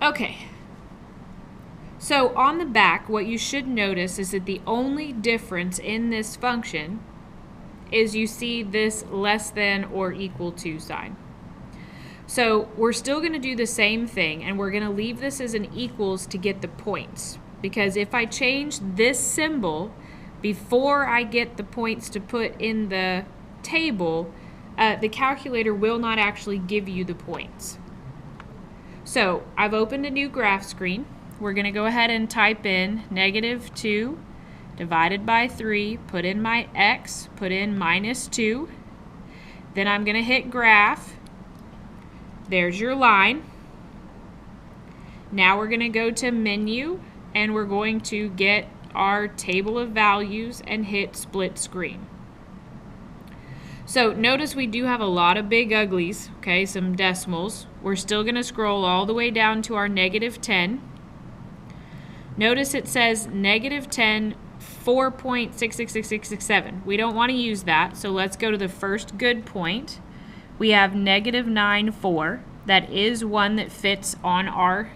Okay. So on the back, what you should notice is that the only difference in this function is you see this less than or equal to sign. So we're still going to do the same thing, and we're going to leave this as an equals to get the points. Because if I change this symbol before I get the points to put in the table, the calculator will not actually give you the points. So I've opened a new graph screen. We're going to go ahead and type in -2 divided by 3, put in my x, put in -2. Then I'm going to hit graph. There's your line. Now we're going to go to menu, and we're going to get our table of values and hit split screen. So notice we do have a lot of big uglies, okay, some decimals. We're still going to scroll all the way down to our -10. Notice it says -10 4.666667. We don't want to use that, so let's go to the first good point. We have -9,4. That is one that fits on our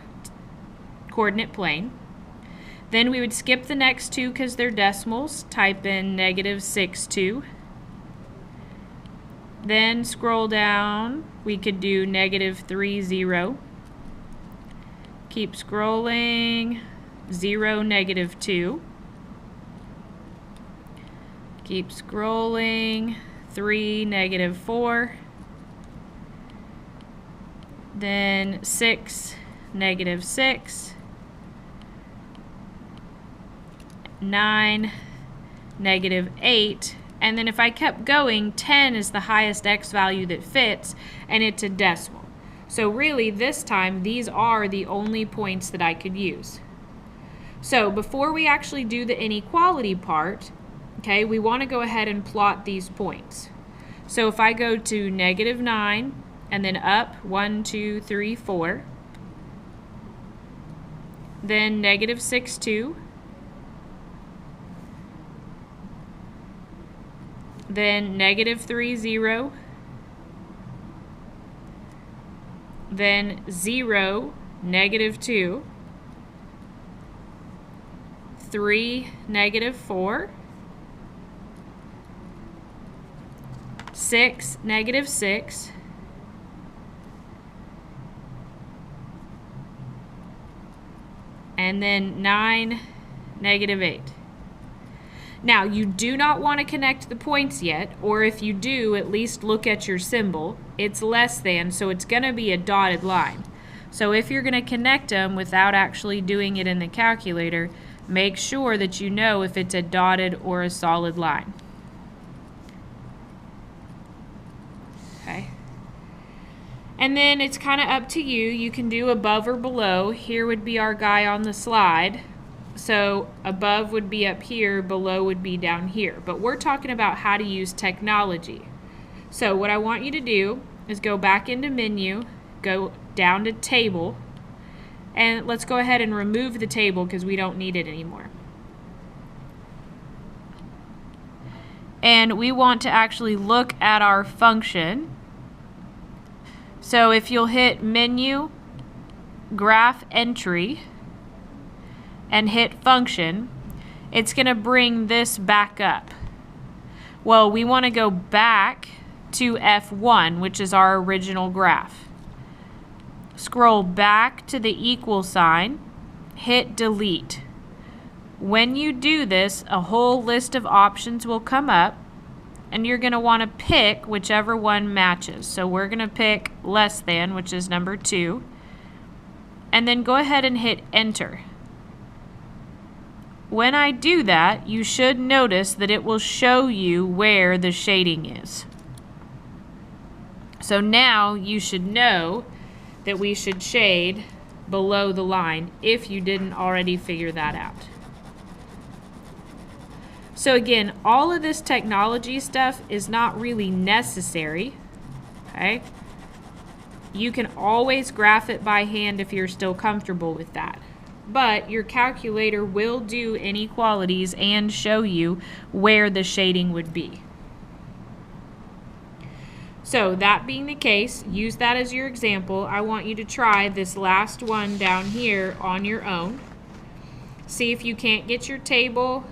coordinate plane. Then we would skip the next two because they're decimals. Type in -6,2. Then scroll down. We could do -3,0. Keep scrolling. 0, -2. Keep scrolling. 3, -4. Then 6, -6. 9, -8. And then if I kept going, 10 is the highest x value that fits, and it's a decimal. So really, this time, these are the only points that I could use. So before we actually do the inequality part, okay, we want to go ahead and plot these points. So if I go to -9 and then up 1, 2, 3, 4, then -6,2, then -3,0, then 0, -2, 3, -4, 6, -6, and then 9, -8. Now, you do not want to connect the points yet, or if you do, at least look at your symbol. It's less than, so it's going to be a dotted line. So if you're going to connect them without actually doing it in the calculator, make sure that you know if it's a dotted or a solid line. Okay. And then it's kind of up to you. You can do above or below. Here would be our guy on the slide. So above would be up here, below would be down here. But we're talking about how to use technology. So what I want you to do is go back into menu, go down to table, and let's go ahead and remove the table because we don't need it anymore. And we want to actually look at our function. So if you'll hit menu, graph entry, and hit function, it's going to bring this back up. Well, we want to go back to F1, which is our original graph. Scroll back to the equal sign, hit delete. When you do this, a whole list of options will come up, and you're going to want to pick whichever one matches. So we're going to pick less than, which is number 2, and then go ahead and hit enter. When I do that, you should notice that it will show you where the shading is. So now you should know that we should shade below the line if you didn't already figure that out. So again, all of this technology stuff is not really necessary, okay? You can always graph it by hand if you're still comfortable with that. But your calculator will do inequalities and show you where the shading would be. So that being the case, use that as your example. I want you to try this last one down here on your own. See if you can't get your table.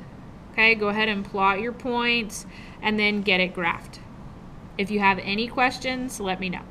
Okay, go ahead and plot your points and then get it graphed. If you have any questions, let me know.